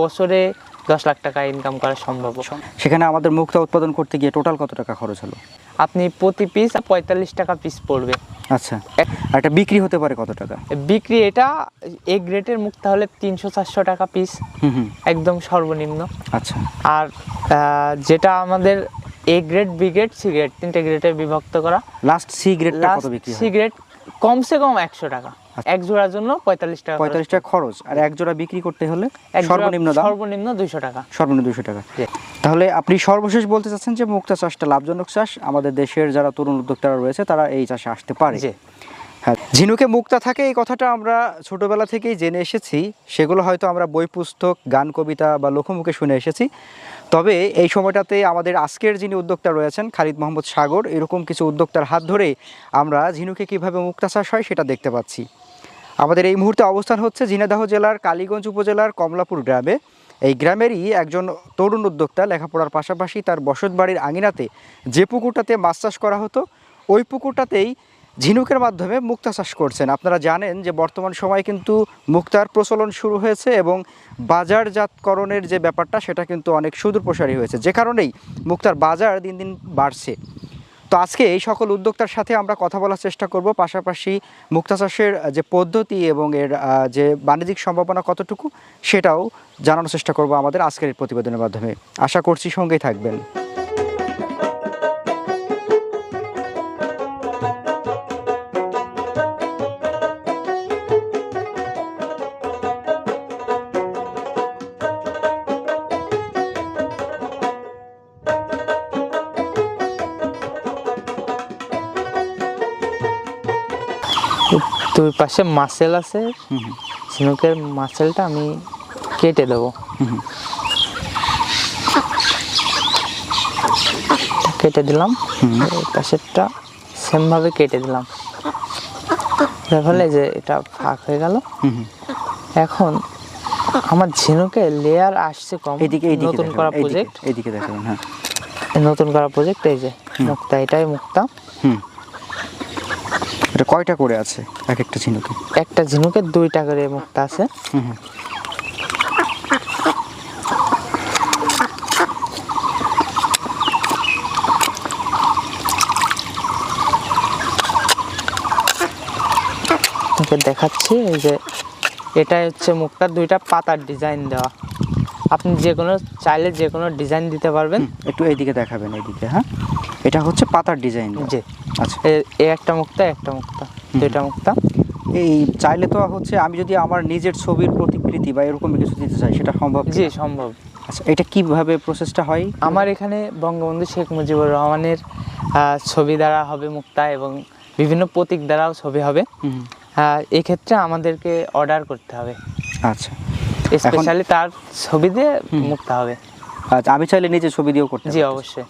বছরে 10 লাখ টাকা ইনকাম করা সম্ভব। সেখানে আমাদের মুক্তা উৎপাদন করতে গিয়ে টোটাল কত টাকা খরচ হলো? আপনি প্রতি পিস 45 টাকা পিস পড়বে। আচ্ছা, আর এটা বিক্রি হতে পারে কত টাকা? বিক্রি এটা এ গ্রেডের মুক্তা হলে 300-400 টাকা পিস, একদম সর্বনিম্ন। আচ্ছা, আর যেটা আমাদের A grade, B grade, C grade, 3টে গ্রেডে বিভক্ত করা। লাস্ট সি গ্রেডটা কত বিক্রি হয়? সি গ্রেড কমসে কম 100 টাকা, এক জোড়ার জন্য 45 টাকা। 45 টাকা খরচ, আর এক জোড়া বিক্রি করতে হলে সর্বনিম্ন দাম? সর্বনিম্ন 200 টাকা। সর্বনিম্ন 200 টাকা। তাহলে আপনি সর্বশেষ বলতে চাচ্ছেন যে মুক্তা চাষটা লাভজনক চাষ, আমাদের দেশের যারা তরুণ উদ্যোক্তারা রয়েছে তারা এই চাষে আসতে পারে। হ্যাঁ, ঝিনুকে মুক্তা থাকে এই কথাটা আমরা ছোটবেলা থেকেই জেনে এসেছি, সেগুলো হয়তো আমরা বই পুস্তক, গান, কবিতা বা লোকমুখে শুনে এসেছি। তবে এই সময়টাতে আমাদের আজকের যিনি উদ্যোক্তা রয়েছেন খালিদ মোহাম্মদ সাগর, এরকম কিছু উদ্যোক্তার হাত ধরে আমরা ঝিনুকে কীভাবে মুক্তা চাষ হয় সেটা দেখতে পাচ্ছি। আমাদের এই মুহূর্তে অবস্থান হচ্ছে ঝিনাইদহ জেলার কালীগঞ্জ উপজেলার কমলাপুর গ্রামে। এই গ্রামেরই একজন তরুণ উদ্যোক্তা লেখাপড়ার পাশাপাশি তার বসতবাড়ির আঙিনাতে যে পুকুরটাতে মাছ চাষ করা হতো ওই পুকুরটাতেই ঝিনুকের মাধ্যমে মুক্তা চাষ করছেন। আপনারা জানেন যে বর্তমান সময়ে কিন্তু মুক্তার প্রচলন শুরু হয়েছে এবং বাজারজাতকরণের যে ব্যাপারটা সেটা কিন্তু অনেক সুদূর প্রসারী হয়েছে, যে কারণেই মুক্তার বাজার দিন দিন বাড়ছে। তো আজকে এই সকল উদ্যোক্তার সাথে আমরা কথা বলার চেষ্টা করব, পাশাপাশি মুক্তা চাষের যে পদ্ধতি এবং এর যে বাণিজ্যিক সম্ভাবনা কতটুকু সেটাও জানানোর চেষ্টা করব আমাদের আজকের এই প্রতিবেদনের মাধ্যমে। আশা করছি সঙ্গেই থাকবেন। দুই পাশে মাসেল আছে, ঝিনুকের মাসেলটা আমি কেটে দেবো। কেটে দিলাম, এই পাশেরটা সেমভাবে কেটে দিলাম, ফলে যে এটা ফাঁক হয়ে গেল। এখন আমার ঝিনুকে লেয়ার আসছে কম। নতুন করা প্রজেক্ট, এইদিকে দেখাবেন। হ্যাঁ, নতুন করা প্রজেক্ট, এই যে মুক্তা, এটাই মুক্তা। এটা কয়টা করে আছে এক একটা ঝিনুকে? একটা ঝিনুকে 2টা করে মুক্তা আছে। দেখাচ্ছি, এই যে এটাই হচ্ছে মুক্তার 2টা পাতার ডিজাইন দেওয়া। আপনি যে কোনো চাইলে যে কোনো ডিজাইন দিতে পারবেন। একটু এইদিকে দেখাবেন, এইদিকে। হ্যাঁ, এটা হচ্ছে পাতার ডিজাইন। জি, আচ্ছা, এই একটা মুক্তা, একটা মুক্তা, 2টা মুক্তা। এই চাইলে তো হচ্ছে আমি যদি আমার নিজের ছবির প্রতিকৃতি বা এরকম কিছু দিতে চাই সেটা সম্ভব? জি, সম্ভব। আচ্ছা, এটা কিভাবে প্রসেসটা হয়? আমার এখানে বঙ্গবন্ধু শেখ মুজিবুর রহমানের ছবি দ্বারা হবে মুক্তা এবং বিভিন্ন প্রতীক দ্বারাও ছবি হবে। এক্ষেত্রে আমাদেরকে অর্ডার করতে হবে। আচ্ছা, স্পেশালি তার ছবি দিয়ে মুক্তা হবে। আচ্ছা, আমি চাইলে নিজে ছবি দিয়েও করতে? জি, অবশ্যই।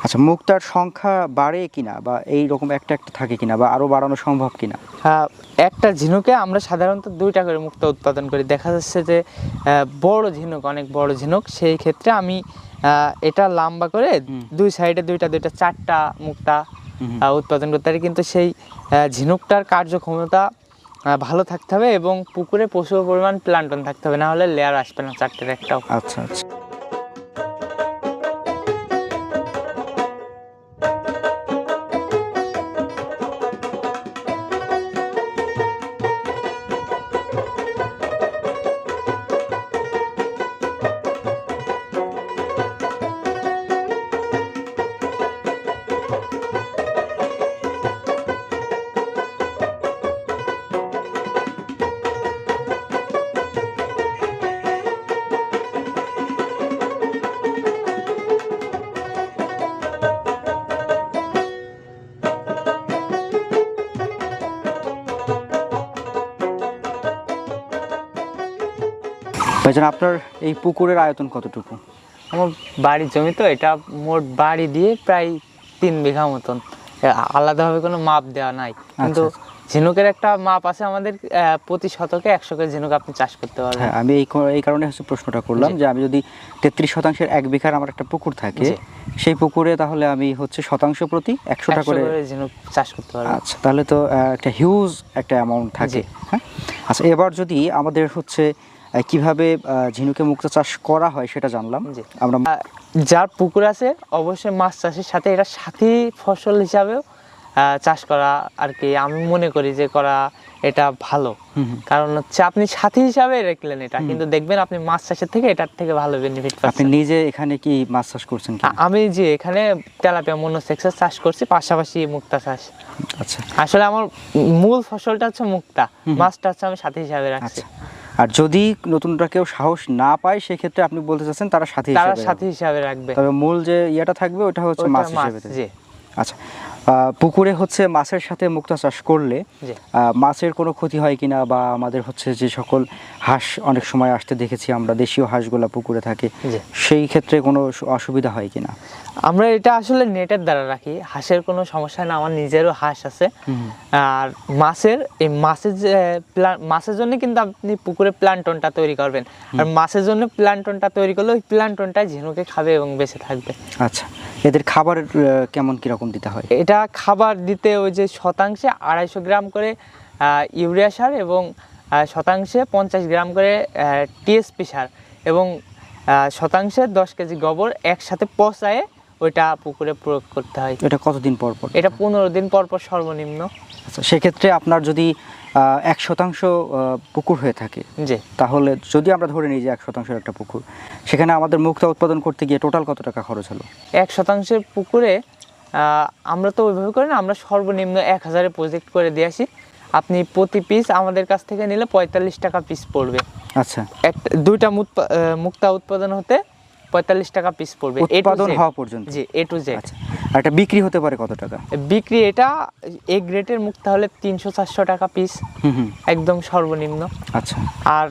আচ্ছা, মুক্তার সংখ্যা বাড়ে কিনা বা এই রকম একটা একটা থাকে কিনা বা আরও বাড়ানো সম্ভব কিনা? একটা ঝিনুকে আমরা সাধারণত 2টা করে মুক্তা উৎপাদন করি। দেখা যাচ্ছে যে বড় ঝিনুক, অনেক বড় ঝিনুক, সেই ক্ষেত্রে আমি এটা লম্বা করে 2 সাইডে 2টা 4টা মুক্তা উৎপাদন করতে পারি। কিন্তু সেই ঝিনুকটার কার্যক্ষমতা ভালো থাকতে হবে এবং পুকুরে প্রচুর পরিমাণ প্লান্টন থাকতে হবে, না হলে লেয়ার আসবে না 4টের একটাও। আচ্ছা, আচ্ছা। ভাইজান, আপনার এই পুকুরের আয়তন কতটুকু? আমার বাড়ির জমি তো, এটা মোট বাড়ি দিয়ে প্রায় 3 বিঘা মতন। আলাদাভাবে কোনো মাপ দেওয়া নাই, কিন্তু ঝিনুকের একটা মাপ আছে আমাদের। প্রতি শতকে 100 করে ঝিনুক আপনি চাষ করতে পারবেন। হ্যাঁ, আমি এই কারণে হচ্ছে প্রশ্নটা করলাম যে আমি যদি 33 শতাংশের 1 বিঘার আমার একটা পুকুর থাকে, সেই পুকুরে তাহলে আমি হচ্ছে শতাংশ প্রতি 100 টাকা করে ঝিনুক চাষ করতে পারবেন। আচ্ছা, তাহলে তো একটা হিউজ একটা অ্যামাউন্ট থাকে। হ্যাঁ, আচ্ছা, এবার যদি আমাদের হচ্ছে কিভাবে ঝিনুকে মুক্তা চাষ করা হয় সেটা জানলাম। জি। আমরা যার পুকুর আছে অবশ্যই মাছ চাষের সাথে এটা সাথী ফসল হিসাবেও চাষ করা আর কি আমি মনে করি যে করা এটা ভালো। কারণ হচ্ছে আপনি সাথী হিসাবে রাখলেন এটা, কিন্তু দেখবেন আপনি মাছ চাষের থেকে এটার থেকে ভালো বেনিফিট আপনি পাচ্ছেন। নিজে এখানে কি মাছ চাষ করছেন কি? আমি যে এখানে তেলাপিয়া মনোসেক্সাস চাষ করছি, পাশাপাশি মুক্তা চাষ। আচ্ছা, আসলে আমার মূল ফসলটা হচ্ছে মুক্তা, মাছটা হচ্ছে আমি সাথী হিসাবে রাখছি। আর যদি নতুনরা কেউ সাহস না পায় সেক্ষেত্রে আপনি বলতে চাচ্ছেন তারা সাথী তারা হিসেবে সাথী হিসাবে রাখবে, তবে মূল যে ইয়েটা থাকবে ওটা হচ্ছে ওটা মাছ মাছ। হিসেবে থাকবে। জি আচ্ছা, পুকুরে হচ্ছে মাছের সাথে মুক্তা চাষ করলে জি। মাছের কোনো ক্ষতি হয় কিনা, বা আমাদের হচ্ছে যে সকল হাঁস অনেক সময় আসতে দেখেছি আমরা, দেশীয় হাঁসগুলা পুকুরে থাকে, জি। সেই ক্ষেত্রে কোনো অসুবিধা হয় কিনা? আমরা এটা আসলে নেটের দ্বারা রাখি, হাঁসের কোনো সমস্যা না, আমার নিজেরও হাঁস আছে। আর মাছের যে মাছের জন্য কিন্তু আপনি পুকুরে প্লান্টনটা তৈরি করবেন, আর মাছের জন্য প্লান্টনটা তৈরি করলে ওই প্লান্টনটা ঝিনুকে খাবে এবং বেঁচে থাকবে। আচ্ছা, এদের খাবার কেমন কিরকম দিতে হয়? এটা খাবার দিতে ওই যে শতাংশে 250 গ্রাম করে ইউরিয়া সার এবং শতাংশে 50 গ্রাম করে টিএসপি সার এবং শতাংশে 10 কেজি গোবর একসাথে পচায়ে ওইটা পুকুরে প্রয়োগ করতে হয়। এটা কতদিন পর পর? এটা 15 দিন পর পর সর্বনিম্ন। আচ্ছা, সেক্ষেত্রে আপনার যদি 1% পুকুর হয়ে থাকে, জি, তাহলে যদি আমরা ধরে নিই যে 1% একটা পুকুর, সেখানে আমাদের মুক্তা উৎপাদন করতে গিয়ে টোটাল কত টাকা খরচ হলো? 1% পুকুরে আমরা তো ওইভাবে করি না, আমরা সর্বনিম্ন 1000-এ প্রজেক্ট করে দিয়ে আসি। আপনি প্রতি পিস আমাদের কাছ থেকে নিলে 45 টাকা পিস পড়বে। আচ্ছা, দুইটা মুক্তা উৎপাদন হতে 45 টাকা পিস পড়বে উৎপাদন হওয়া পর্যন্ত? জি, A to Z। আচ্ছা, আর এটা বিক্রি হতে পারে কত টাকা? বিক্রি এটা এ গ্রেডের মুক্তা হলে 300-400 টাকা পিস, একদম সর্বনিম্ন। আচ্ছা, আর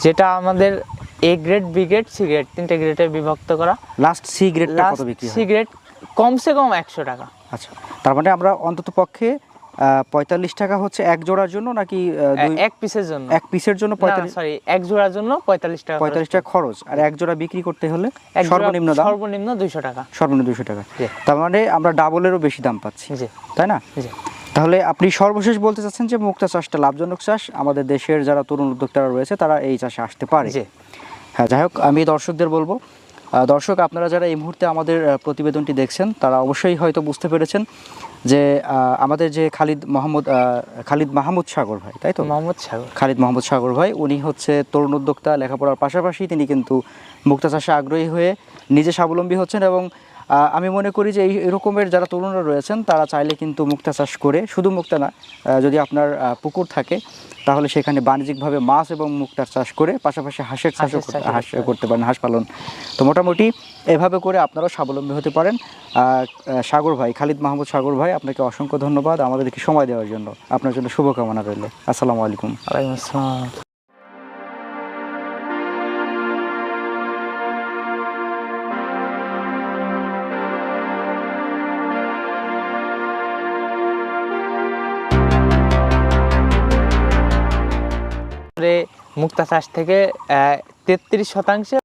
যেটা আমাদের A grade, B grade, C grade, 3টে গ্রেডে বিভক্ত করা। লাস্ট সি গ্রেডটা কত বিক্রি হয়? সি গ্রেড কমসে কম 100 টাকা। আচ্ছা, তার মানে আমরা অন্তত পক্ষে 45 টাকা হচ্ছে এক জোড়ার জন্য, নাকি এক পিসের জন্য? এক পিসের জন্য 45, সরি, এক জোড়ার জন্য 45 টাকা। 45 টাকা খরচ, আর এক জোড়া বিক্রি করতে হলে এক জোড়া সর্বনিম্ন দাম? সর্বনিম্ন 200 টাকা। সর্বনিম্ন 200 টাকা। জি। তার মানে আমরা ডাবলেরও বেশি দাম পাচ্ছি, জি তাই না? জি। তাহলে আপনি সর্বশেষ বলতে চাচ্ছেন যে মুক্তা চাষটা লাভজনক চাষ, আমাদের দেশের যারা তরুণ উদ্যোক্তারা রয়েছে তারা এই চাষে আসতে পারে। জি। হ্যাঁ, যাই হোক, আমি দর্শকদের বলবো, দর্শক আপনারা যারা এই মুহূর্তে আমাদের প্রতিবেদনটি দেখছেন তারা অবশ্যই হয়তো বুঝতে পেরেছেন যে আমাদের যে খালিদ মাহমুদ সাগর ভাই, তাই তো? খালিদ মাহমুদ সাগর ভাই, উনি হচ্ছে তরুণ উদ্যোক্তা, লেখাপড়ার পাশাপাশি তিনি কিন্তু মুক্তা চাষে আগ্রহী হয়ে নিজে স্বাবলম্বী হচ্ছেন। এবং আমি মনে করি যে এই রকমের যারা তরুণরা রয়েছেন তারা চাইলে কিন্তু মুক্তা চাষ করে, শুধু মুক্তা না, যদি আপনার পুকুর থাকে তাহলে সেখানে বাণিজ্যিকভাবে মাছ এবং মুক্তার চাষ করে পাশাপাশি হাঁস করতে পারেন, হাঁস পালন। তো মোটামুটি এভাবে করে আপনারাও স্বাবলম্বী হতে পারেন। সাগর ভাই, খালিদ মাহমুদ সাগর ভাই, আপনাকে অসংখ্য ধন্যবাদ আমাদেরকে সময় দেওয়ার জন্য। আপনার জন্য শুভকামনা রইল। আসসালামু আলাইকুম। ওয়ালাইকুম আসসালাম। মুক্তা চাষ থেকে 33%